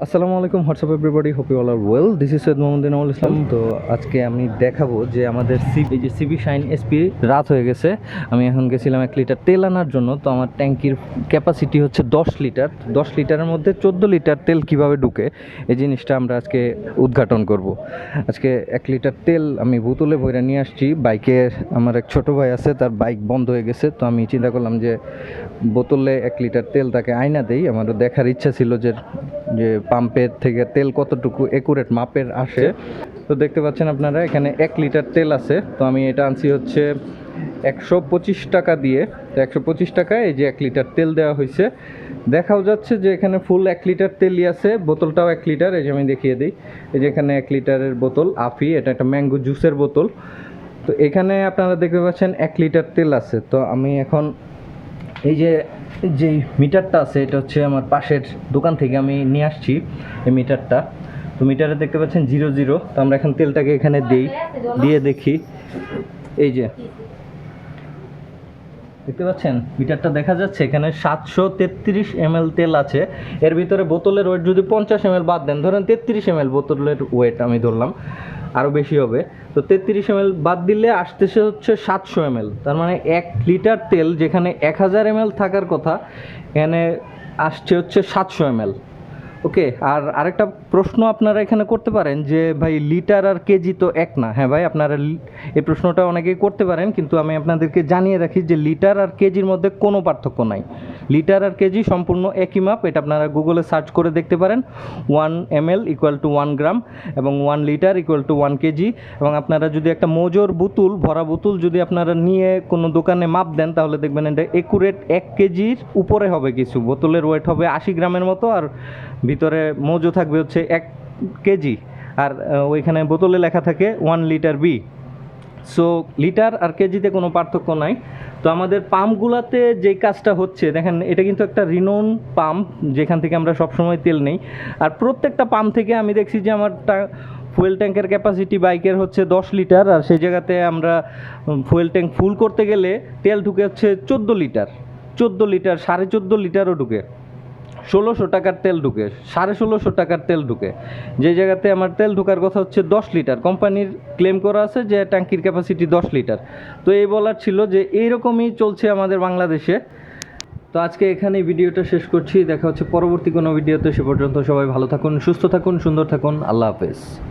আসসালামু আলাইকুম, what's up everybody, hope you all are well. This is Syed Mohammad Inamul Islam. তো আজকে আমি দেখাবো যে আমাদের সিবি শাইন এসপি রাত হয়ে গেছে। আমি এখন গেছিলাম 1 লিটার তেল আনার জন্য। তো আমার ট্যাঙ্কির ক্যাপাসিটি হচ্ছে 10 লিটার। 10 লিটারের মধ্যে 14 লিটার তেল কিভাবে ঢুকে, এই জিনিসটা আমরা আজকে উদ্ঘাটন করব। আজকে 1 লিটার তেল আমি বোতলে ভরে নিয়ে আসছি। বাইকে আমার এক ছোটো ভাই আছে, তার বাইক বন্ধ হয়ে গেছে। তো আমি চিন্তা করলাম যে বোতলে 1 লিটার তেল তাকে আয়না দেই। আমারও দেখার ইচ্ছা ছিল যে পাম্পের থেকে তেল কতটুকু একুরেট মাপের আসে। তো দেখতে পাচ্ছেন আপনারা এখানে 1 লিটার তেল আছে। তো আমি এটা আনছি হচ্ছে 125 টাকা দিয়ে। তো 125 টাকায় এই যে 1 লিটার তেল দেওয়া হয়েছে। দেখাও যাচ্ছে যে এখানে ফুল 1 লিটার তেলই আছে। বোতলটাও 1 লিটার, এই যে আমি দেখিয়ে দিই। এই যে এখানে 1 লিটারের বোতল আফি, এটা একটা ম্যাঙ্গো জুসের বোতল। তো এখানে আপনারা দেখতে পাচ্ছেন 1 লিটার তেল আছে। তো আমি এখন এই যে যেই মিটারটা আছে, এটা হচ্ছে আমার পাশের দোকান থেকে আমি নিয়ে আসছি এই মিটারটা। তো মিটারে দেখতে পাচ্ছেন 00। তো আমরা এখন তেলটাকে এখানে দিয়ে দেখি। এই যে দেখতে পাচ্ছেন মিটারটা দেখা যাচ্ছে, এখানে 733 ml তেল আছে। এর ভিতরে বোতলের ওয়েট যদি 50 ml বাদ দেন, ধরেন 33 ml বোতলের ওয়েট আমি ধরলাম, আরও বেশি হবে। তো 33 ml বাদ দিলে আসতেছে হচ্ছে 700 ml। তার মানে 1 লিটার তেল যেখানে 1000 ml থাকার কথা, এখানে আসছে হচ্ছে 700 ml। ওকে। আর আরেকটা প্রশ্ন আপনারা এখানে করতে পারেন যে ভাই লিটার আর কেজি তো এক না। হ্যাঁ ভাই, আপনারা এই প্রশ্নটা অনেকেই করতে পারেন, কিন্তু আমি আপনাদেরকে জানিয়ে রাখি যে লিটার আর কেজির মধ্যে কোনো পার্থক্য নাই। লিটার আর কেজি সম্পূর্ণ একই মাপ। এটা আপনারা গুগলে সার্চ করে দেখতে পারেন। 1 ml ইকুয়াল টু 1 গ্রাম এবং 1 লিটার ইকুয়াল টু 1 কেজি। এবং আপনারা যদি একটা মোজোর বোতল, ভরা বোতল যদি আপনারা নিয়ে কোনো দোকানে মাপ দেন, তাহলে দেখবেন এটা একুরেট 1 কেজির উপরে হবে কিছু। বোতলের ওয়েট হবে 80 গ্রামের মতো, আর ভিতরে মজু থাকবে হচ্ছে 1 কেজি। আর ওইখানে বোতলে লেখা থাকে 1 লিটার বি। সো লিটার আর কেজিতে কোনো পার্থক্য নাই। তো আমাদের পাম্পগুলোতে যেই কাজটা হচ্ছে দেখেন, এটা কিন্তু একটা রিনোন পাম্প যেখান থেকে আমরা সবসময় তেল নেই। আর প্রত্যেকটা পাম্প থেকে আমি দেখছি যে আমার ফুয়েল ট্যাঙ্কের ক্যাপাসিটি বাইকের হচ্ছে 10 লিটার, আর সেই জায়গাতে আমরা ফুয়েল ট্যাঙ্ক ফুল করতে গেলে তেল ঢুকে হচ্ছে 14 লিটার। 14 লিটার, 14.5 লিটারও ঢুকে। 1600 টাকার তেল ঢুকে, 1650 টাকার তেল ঢুকে। যে জায়গাতে আমার তেল ঢোকার কথা হচ্ছে 10 লিটার। কোম্পানির ক্লেম করা আছে যে ট্যাঙ্কির ক্যাপাসিটি 10 লিটার। তো এই বলার ছিল যে এইরকমই চলছে আমাদের বাংলাদেশে। তো আজকে এখানেই ভিডিওটা শেষ করছি। দেখা হচ্ছে পরবর্তী কোনো ভিডিওতে। সে পর্যন্ত সবাই ভালো থাকুন, সুস্থ থাকুন, সুন্দর থাকুন। আল্লাহ হাফেজ।